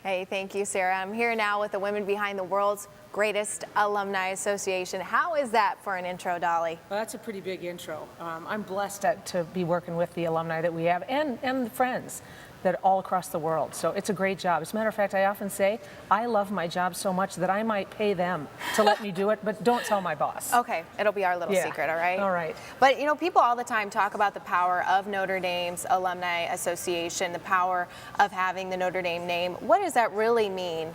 Hey, thank you, Sarah. I'm here now with the women behind the world's greatest Alumni Association. How is that for an intro, Dolly? Well, that's a pretty big intro. I'm blessed to be working with the alumni that we have and the friends that are all across the world. So it's a great job. As a matter of fact, I often say I love my job so much that I might pay them to let me do it, but don't tell my boss. Okay, it'll be our little secret, all right? All right. But you know, people all the time talk about the power of Notre Dame's Alumni Association, the power of having the Notre Dame name. What does that really mean?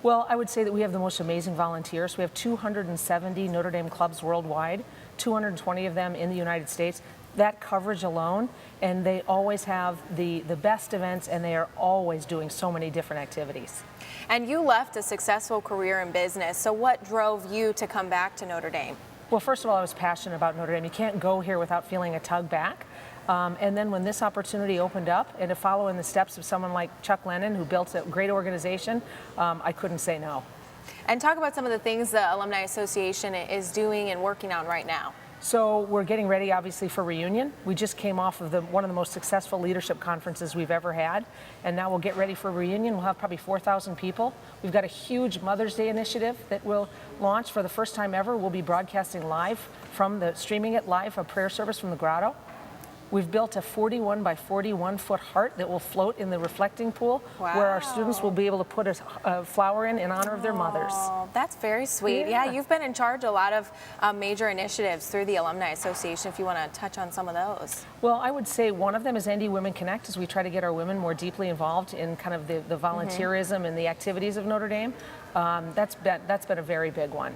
Well, I would say that we have the most amazing volunteers. We have 270 Notre Dame clubs worldwide, 220 of them in the United States. That coverage alone, and they always have the best events, and they are always doing so many different activities. And you left a successful career in business, so what drove you to come back to Notre Dame? Well, first of all, I was passionate about Notre Dame. You can't go here without feeling a tug back. And then when this opportunity opened up, and to follow in the steps of someone like Chuck Lennon, who built a great organization, I couldn't say no. And talk about some of the things the Alumni Association is doing and working on right now. So we're getting ready, obviously, for reunion. We just came off of one of the most successful leadership conferences we've ever had, and now we'll get ready for reunion. We'll have probably 4,000 people. We've got a huge Mother's Day initiative that we'll launch for the first time ever. We'll be broadcasting live streaming it live, a prayer service from the grotto. We've built a 41 by 41 foot heart that will float in the reflecting pool. Wow. Where our students will be able to put a flower in honor of their mothers. Oh, that's very sweet. Yeah, you've been in charge of a lot of major initiatives through the Alumni Association, if you want to touch on some of those. Well, I would say one of them is ND Women Connect, as we try to get our women more deeply involved in kind of the volunteerism and the activities of Notre Dame. That's been a very big one.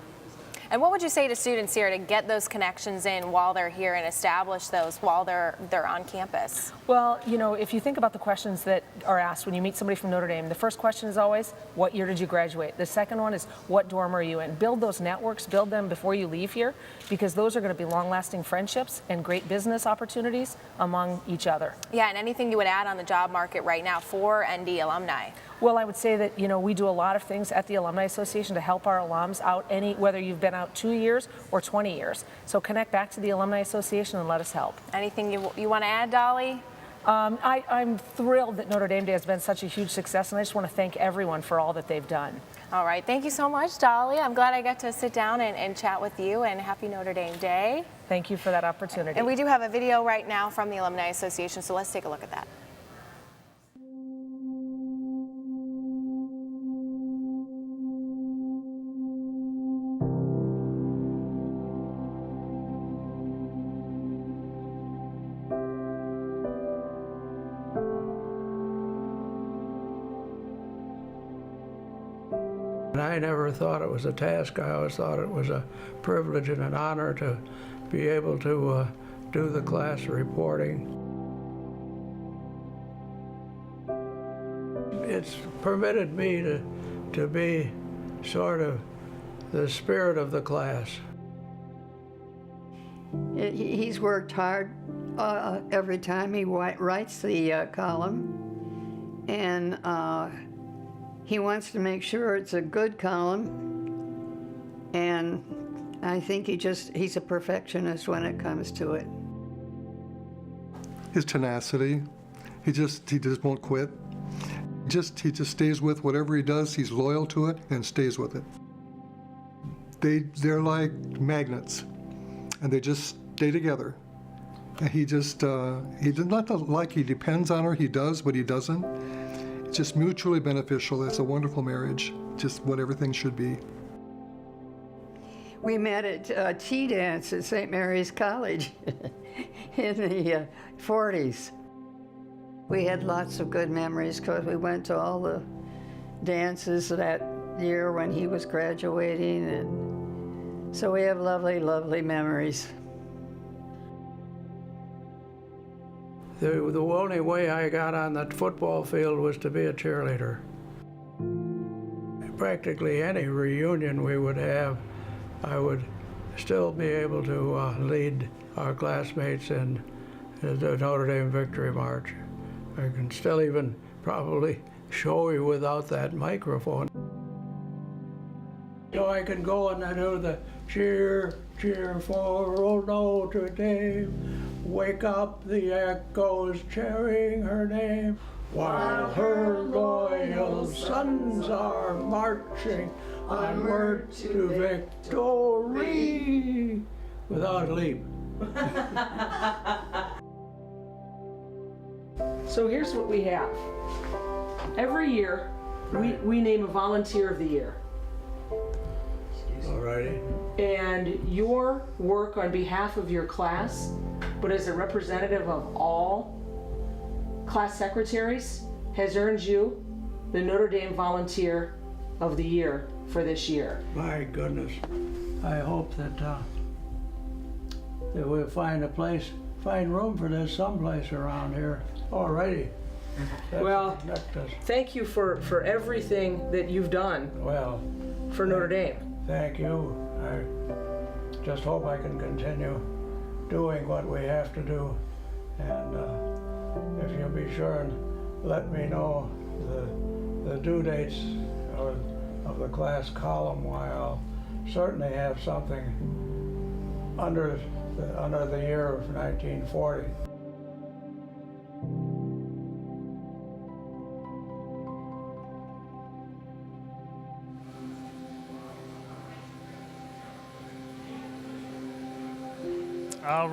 And what would you say to students here to get those connections in while they're here and establish those while they're on campus? Well, you know, if you think about the questions that are asked when you meet somebody from Notre Dame, the first question is always, what year did you graduate? The second one is, what dorm are you in? Build those networks, build them before you leave here, because those are going to be long-lasting friendships and great business opportunities among each other. Yeah, and anything you would add on the job market right now for ND alumni? Well, I would say that, you know, we do a lot of things at the Alumni Association to help our alums out, whether you've been out 2 years or 20 years. So connect back to the Alumni Association and let us help. Anything you want to add, Dolly? I'm thrilled that Notre Dame Day has been such a huge success, and I just want to thank everyone for all that they've done. All right, thank you so much, Dolly. I'm glad I got to sit down and chat with you, and happy Notre Dame Day. Thank you for that opportunity. And we do have a video right now from the Alumni Association, so let's take a look at that. And I never thought it was a task. I always thought it was a privilege and an honor to be able to do the class reporting. It's permitted me to be sort of the spirit of the class. He's worked hard every time he writes the column, and he wants to make sure it's a good column, and I think he's a perfectionist when it comes to it. His tenacity, he just won't quit. He just stays with whatever he does. He's loyal to it and stays with it. They're like magnets, and they just stay together. And he does not like he depends on her. He does, but he doesn't. It's just mutually beneficial. It's a wonderful marriage, just what everything should be. We met at tea dance at St. Mary's College in the 40s. We had lots of good memories because we went to all the dances that year when he was graduating, and so we have lovely, lovely memories. The only way I got on that football field was to be a cheerleader. Practically any reunion we would have, I would still be able to lead our classmates in the Notre Dame Victory March. I can still even probably show you without that microphone. So I can go and I do the cheer, cheer for old Notre Dame. Wake up the echoes cheering her name. while her loyal sons are marching onward to victory. Without a leap. So here's what we have. Every year, we name a volunteer of the year. Alrighty. And your work on behalf of your class, but as a representative of all class secretaries, has earned you the Notre Dame Volunteer of the Year for this year. My goodness. I hope that we'll find room for this someplace around here. Alrighty. Well, thank you for everything that you've done Well, for Notre Dame. thank you. I just hope I can continue doing what we have to do. And if you'll be sure and let me know the due dates of the class column, why I'll certainly have something under the year of 1940. All